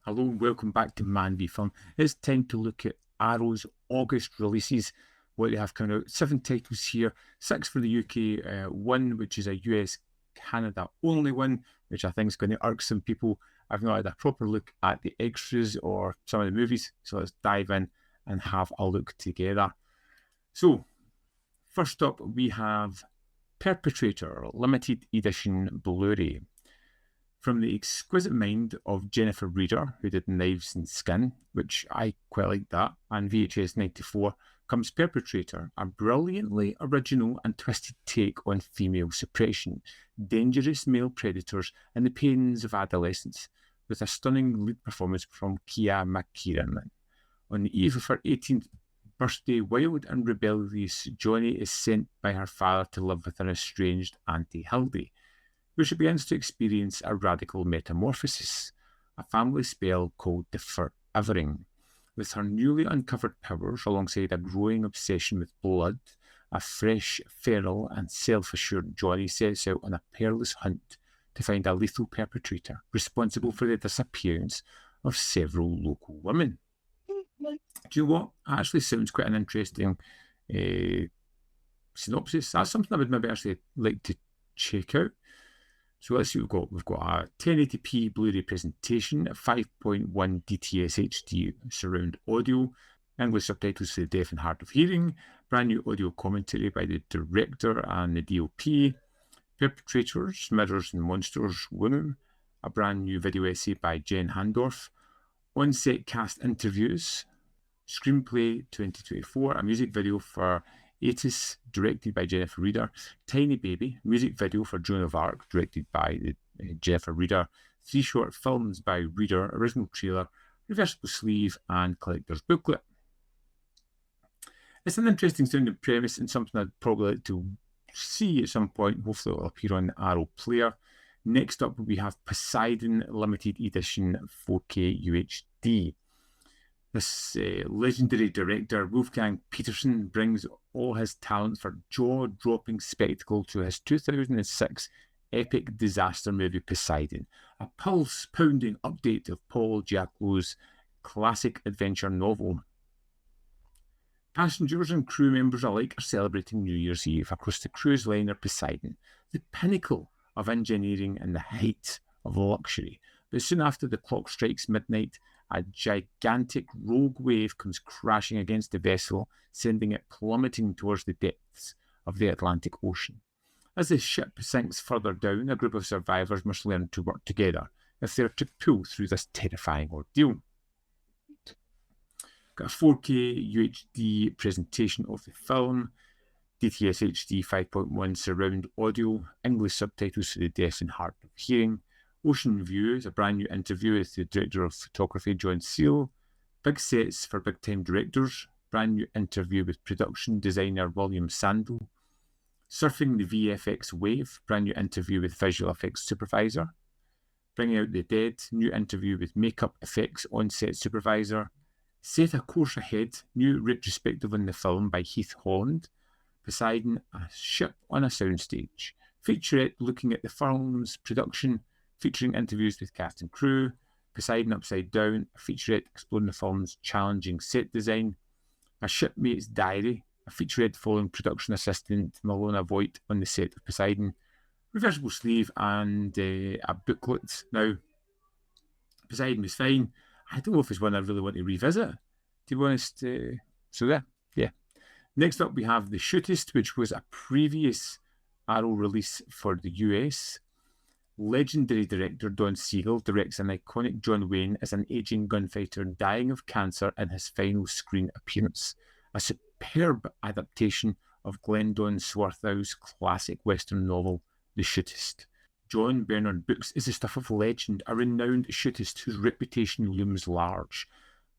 Hello and welcome back to ManVFilm. It's time to look at Arrow's August releases. What they have coming out. 7 titles here, 6 for the UK, 1 which is a US Canada only one, which I think is going to irk some people. I've not had a proper look at the extras or some of the movies, so let's dive in and have a look together. So, first up we have Perpetrator Limited Edition Blu-ray. From the exquisite mind of Jennifer Reeder, who did Knives and Skin, which I quite like that, and VHS 94, comes Perpetrator, a brilliantly original and twisted take on female suppression, dangerous male predators, and the pains of adolescence, with a stunning lead performance from Kia McKiernan. On the eve of her 18th birthday, wild and rebellious Johnny is sent by her father to live with an estranged Auntie Hildy, where she begins to experience a radical metamorphosis, a family spell called the Forevering. With her newly uncovered powers, alongside a growing obsession with blood, a fresh, feral, and self-assured Johnny sets out on a perilous hunt to find a lethal perpetrator responsible for the disappearance of several local women. Do you know what? Actually sounds quite an interesting synopsis. That's something I would maybe actually like to check out. So let's see what we've got. We've got a 1080p Blu-ray presentation, a 5.1 DTS HD surround audio, English subtitles for the deaf and hard of hearing, brand new audio commentary by the director and the DOP, Perpetrators, Mirrors and Monsters, Women, a brand new video essay by Jen Handorf, on-set cast interviews, screenplay 2024, a music video for Atis, directed by Jennifer Reeder, Tiny Baby, music video for Joan of Arc, directed by Jennifer Reeder, 3 short films by Reeder, original trailer, reversible sleeve, and collector's booklet. It's an interesting sounding premise and something I'd probably like to see at some point. Hopefully it'll appear on the Arrow player. Next up we have Poseidon Limited Edition 4K UHD. This legendary director, Wolfgang Petersen, brings all his talent for jaw-dropping spectacle to his 2006 epic disaster movie Poseidon, a pulse-pounding update of Paul Giacomo's classic adventure novel. Passengers and crew members alike are celebrating New Year's Eve across the cruise liner Poseidon, the pinnacle of engineering and the height of luxury. But soon after the clock strikes midnight, a gigantic rogue wave comes crashing against the vessel, sending it plummeting towards the depths of the Atlantic Ocean. As the ship sinks further down, a group of survivors must learn to work together if they are to pull through this terrifying ordeal. Got a 4K UHD presentation of the film, DTS HD 5.1 surround audio, English subtitles for the deaf and hard of hearing, Ocean Views, a brand new interview with the director of photography, John Seal, big sets for big-time directors, brand new interview with production designer William Sandel, Surfing the VFX Wave, brand new interview with visual effects supervisor, Bringing Out the Dead, new interview with makeup effects on-set supervisor, Set a Course Ahead, new retrospective on the film by Heath Holland, Poseidon, a ship on a soundstage, featurette looking at the film's production, featuring interviews with cast and crew, Poseidon Upside Down, a featurette exploring the film's challenging set design, A Shipmate's Diary, a featurette following production assistant Malona Voigt on the set of Poseidon, reversible sleeve, and a booklet. Now, Poseidon was fine. I don't know if it's one I really want to revisit, to be honest. So yeah. Next up we have The Shootist, which was a previous Arrow release for the US. Legendary director Don Siegel directs an iconic John Wayne as an aging gunfighter dying of cancer in his final screen appearance. A superb adaptation of Glendon Swarthow's classic Western novel, The Shootist. John Bernard Books is the stuff of legend, a renowned shootist whose reputation looms large.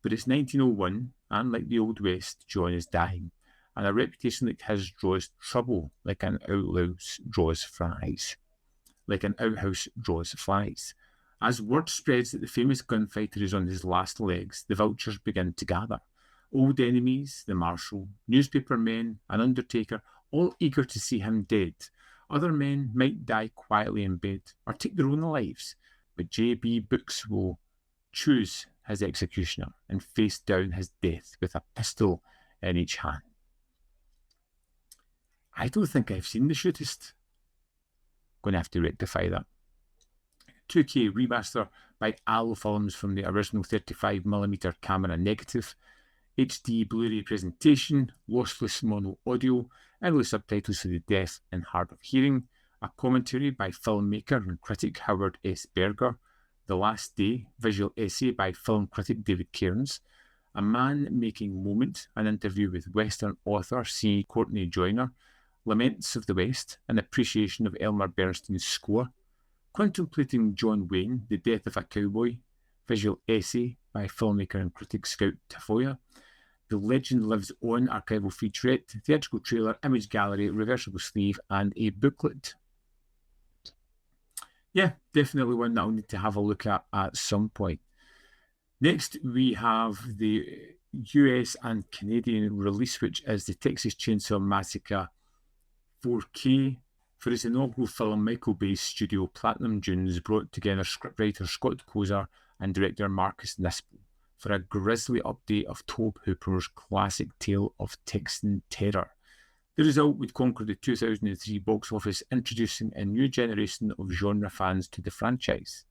But it's 1901, and like the Old West, John is dying, and a reputation like his draws trouble like an outhouse draws flies. As word spreads that the famous gunfighter is on his last legs, the vultures begin to gather. Old enemies, the marshal, newspaper men, an undertaker, all eager to see him dead. Other men might die quietly in bed or take their own lives, but J.B. Books will choose his executioner and face down his death with a pistol in each hand. I don't think I've seen the Shootist. Going to have to rectify that. 2K remaster by Allo Films from the original 35mm camera negative. HD Blu-ray presentation, lossless mono audio, English subtitles for the deaf and hard of hearing, a commentary by filmmaker and critic Howard S. Berger, The Last Day, visual essay by film critic David Cairns, A Man-Making Moment, an interview with Western author C. Courtney Joyner, Laments of the West, an appreciation of Elmer Bernstein's score, Contemplating John Wayne, The Death of a Cowboy, visual essay by filmmaker and critic Scout Tafoya, The Legend Lives On archival featurette, theatrical trailer, image gallery, reversible sleeve, and a booklet. Yeah, definitely one that I'll need to have a look at some point. Next, we have the US and Canadian release, which is the Texas Chainsaw Massacre 4K. For its inaugural film, Michael Bay's studio Platinum Dunes brought together scriptwriter Scott Kozer and director Marcus Nispel for a grisly update of Tobe Hooper's classic tale of Texan terror. The result would conquer the 2003 box office, introducing a new generation of genre fans to the franchise.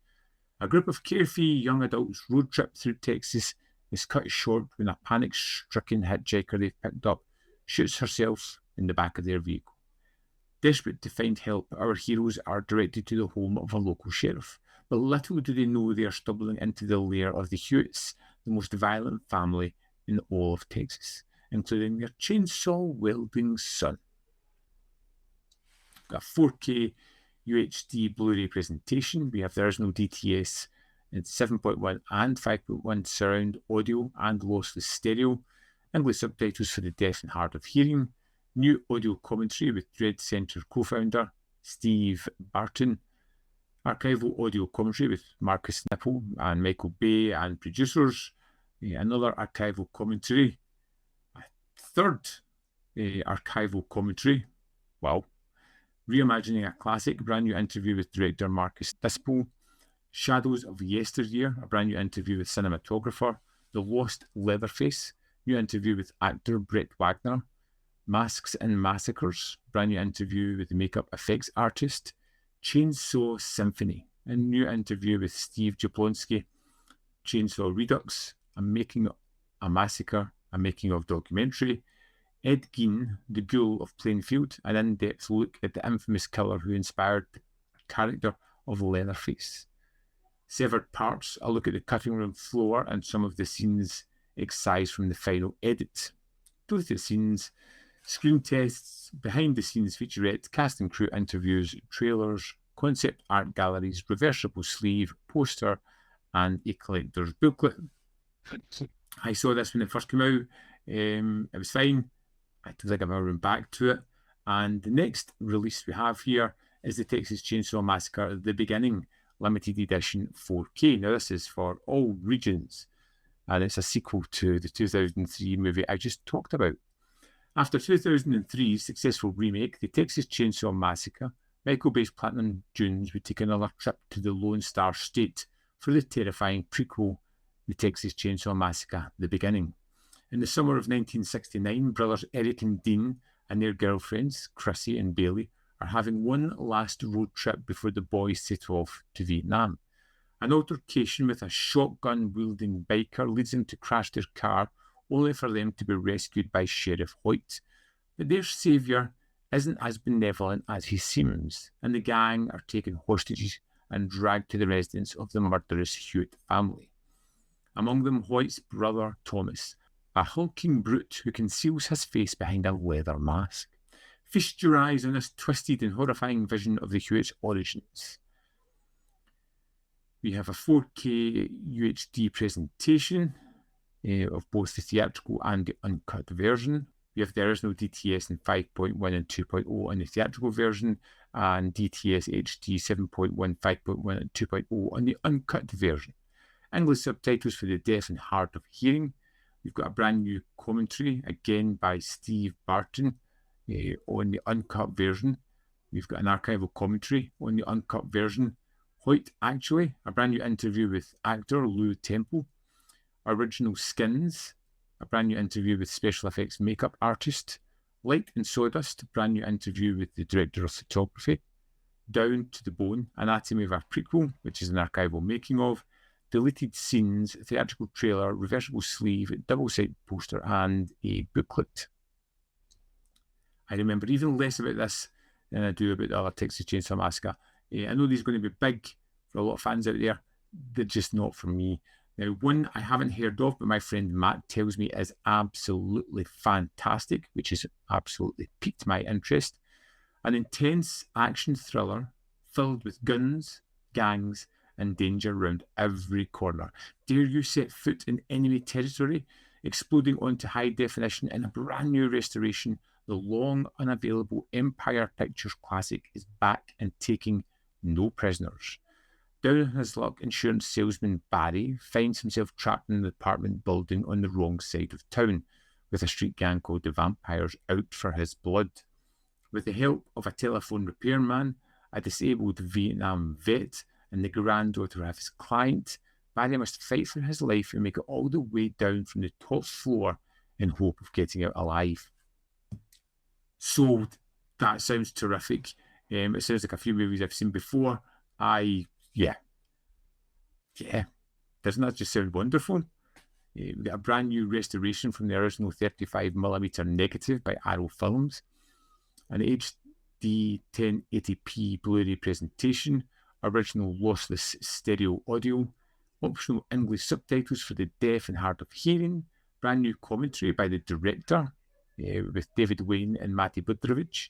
A group of carefree young adults road trip through Texas is cut short when a panic-stricken hitchhiker they've picked up shoots herself in the back of their vehicle. Desperate to find help, our heroes are directed to the home of a local sheriff, but little do they know they are stumbling into the lair of the Hewitts, the most violent family in all of Texas, including their chainsaw-wielding son. Got a 4K UHD Blu-ray presentation. We have the original DTS in 7.1 and 5.1 surround audio and lossless stereo, English subtitles for the deaf and hard of hearing, new audio commentary with Dread Center co-founder Steve Barton, archival audio commentary with Marcus Nispel and Michael Bay and producers, another archival commentary, a third archival commentary, wow, reimagining a classic, brand new interview with director Marcus Nispel, Shadows of Yesteryear, a brand new interview with cinematographer, The Lost Leatherface, new interview with actor Brett Wagner, Masks and Massacres, brand new interview with the makeup effects artist, Chainsaw Symphony, a new interview with Steve Jablonski, Chainsaw Redux, a making a massacre, a making of documentary, Ed Gein, The Ghoul of Plainfield, an in-depth look at the infamous killer who inspired the character of Leatherface. Severed Parts, a look at the cutting room floor and some of the scenes excised from the final edit. Deleted scenes, screen tests, behind-the-scenes featurette, cast and crew interviews, trailers, concept art galleries, reversible sleeve, poster, and a collector's booklet. I saw this when it first came out. It was fine. I don't think I've ever been back to it. And the next release we have here is the Texas Chainsaw Massacre The Beginning Limited Edition 4K. Now, this is for all regions, and it's a sequel to the 2003 movie I just talked about. After 2003's successful remake, The Texas Chainsaw Massacre, Michael Bay's Platinum Dunes would take another trip to the Lone Star State for the terrifying prequel, The Texas Chainsaw Massacre The Beginning. In the summer of 1969, brothers Eric and Dean and their girlfriends, Chrissy and Bailey, are having one last road trip before the boys set off to Vietnam. An altercation with a shotgun-wielding biker leads them to crash their car, only for them to be rescued by Sheriff Hoyt. But their saviour isn't as benevolent as he seems, and the gang are taken hostages and dragged to the residence of the murderous Hewitt family. Among them, Hoyt's brother Thomas, a hulking brute who conceals his face behind a leather mask. Feast your eyes on this twisted and horrifying vision of the Hewitt's origins. We have a 4K UHD presentation of both the theatrical and the uncut version. We have the original DTS in 5.1 and 2.0 on the theatrical version, and DTS HD 7.1, 5.1 and 2.0 on the uncut version. English subtitles for the deaf and hard of hearing. We've got a brand new commentary, again by Steve Barton, on the uncut version. We've got an archival commentary on the uncut version. Hoyt Actually, a brand new interview with actor Lou Temple. Original Skins, a brand new interview with special effects makeup artist. Light and Sawdust, a brand new interview with the director of photography. Down to the Bone, Anatomy of a Prequel, which is an archival making of. Deleted scenes, theatrical trailer, reversible sleeve, double-sided poster, and a booklet. I remember even less about this than I do about the other Texas Chainsaw Massacre. I know these are going to be big for a lot of fans out there. They're just not for me. Now, one I haven't heard of, but my friend Matt tells me is absolutely fantastic, which has absolutely piqued my interest. An intense action thriller filled with guns, gangs, and danger around every corner. Dare you set foot in enemy territory? Exploding onto high definition in a brand new restoration, the long unavailable Empire Pictures classic is back and taking no prisoners. Down on his luck, insurance salesman Barry finds himself trapped in an apartment building on the wrong side of town, with a street gang called the Vampires out for his blood. With the help of a telephone repairman, a disabled Vietnam vet, and the granddaughter of his client, Barry must fight for his life and make it all the way down from the top floor in hope of getting out alive. So that sounds terrific. It sounds like a few movies I've seen before. Yeah. Doesn't that just sound wonderful? We've got a brand new restoration from the original 35mm negative by Arrow Films, an HD 1080p Blu-ray presentation, original lossless stereo audio, optional English subtitles for the deaf and hard of hearing, brand new commentary by the director with David Wayne and Matty Budrovich,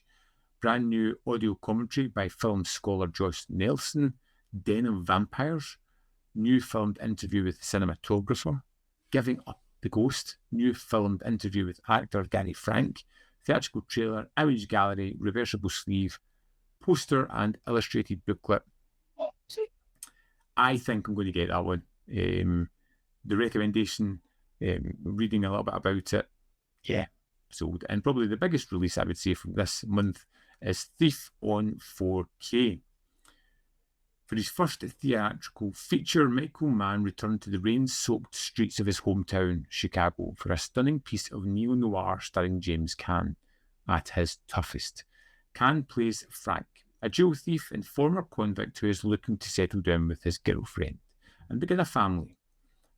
brand new audio commentary by film scholar Josh Nelson, Den of Vampires, new filmed interview with cinematographer, Giving Up the Ghost, new filmed interview with actor Gary Frank, theatrical trailer, image gallery, reversible sleeve, poster and illustrated booklet. I think I'm going to get that one. The recommendation, reading a little bit about it, sold. And probably the biggest release I would say from this month is Thief on 4K. For his first theatrical feature, Michael Mann returned to the rain-soaked streets of his hometown, Chicago, for a stunning piece of neo-noir starring James Caan at his toughest. Caan plays Frank, a jewel thief and former convict who is looking to settle down with his girlfriend and begin a family.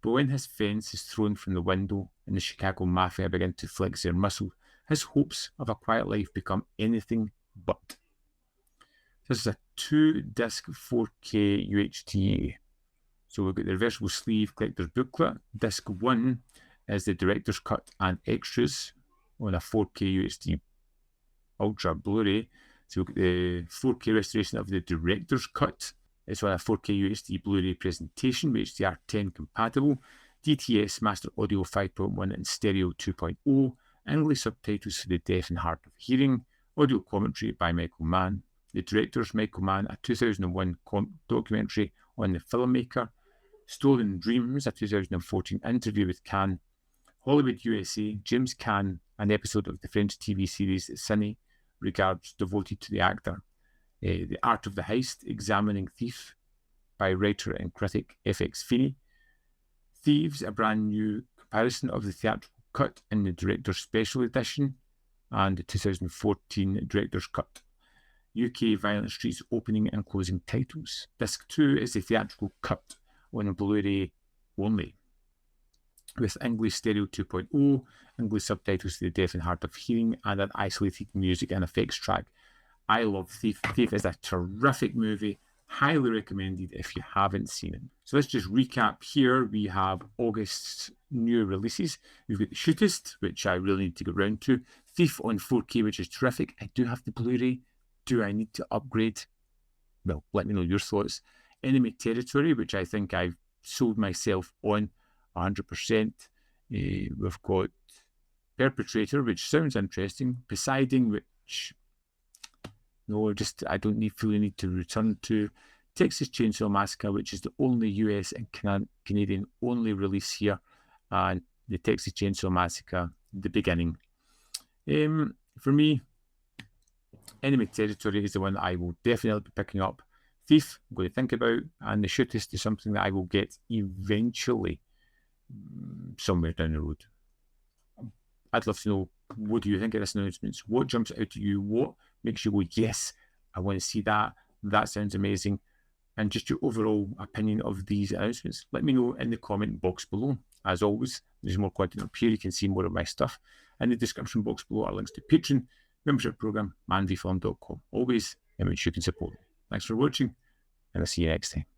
But when his fence is thrown from the window and the Chicago Mafia begin to flex their muscle, his hopes of a quiet life become anything but. This is a 2-disc 4K UHD. So we've got the reversible sleeve collector's booklet. Disc 1 is the director's cut and extras on a 4K UHD Ultra Blu-ray. So we've got the 4K restoration of the director's cut. It's on a 4K UHD Blu-ray presentation with HDR10 compatible, DTS Master Audio 5.1 and Stereo 2.0, English subtitles for the deaf and hard of hearing, audio commentary by Michael Mann. The director's Michael Mann, a 2001 documentary on the filmmaker. Stolen Dreams, a 2014 interview with Caan. Hollywood USA, James Caan, an episode of the French TV series Cine, regards devoted to the actor. The Art of the Heist, Examining Thief, by writer and critic FX Feeney. Thieves, a brand new comparison of the theatrical cut in the director's special edition and the 2014 director's cut. UK Violent Streets opening and closing titles. Disc 2 is the theatrical cut on Blu-ray only, with English Stereo 2.0, English subtitles to the deaf and hard of hearing, and an isolated music and effects track. I love Thief. Thief is a terrific movie, highly recommended if you haven't seen it. So let's just recap here. We have August's new releases. We've got the Shootist, which I really need to get round to. Thief on 4K, which is terrific. I do have the Blu-ray. Do I need to upgrade? Well, let me know your thoughts. Enemy Territory, which I think I've sold myself on 100%. We've got Perpetrator, which sounds interesting. Poseidon, which I don't fully need to return to. Texas Chainsaw Massacre, which is the only US and Canadian only release here, and the Texas Chainsaw Massacre, the beginning. For me, Enemy Territory is the one that I will definitely be picking up. Thief, I'm going to think about, and the Shootist is something that I will get eventually, somewhere down the road. I'd love to know, what do you think of this announcement? What jumps out to you? What makes you go, yes, I want to see that? That sounds amazing. And just your overall opinion of these announcements. Let me know in the comment box below. As always, there's more content up here. You can see more of my stuff. In the description box below are links to Patreon, membership program, manvfilm.com. Always in which you can support me. Thanks for watching, and I'll see you next time.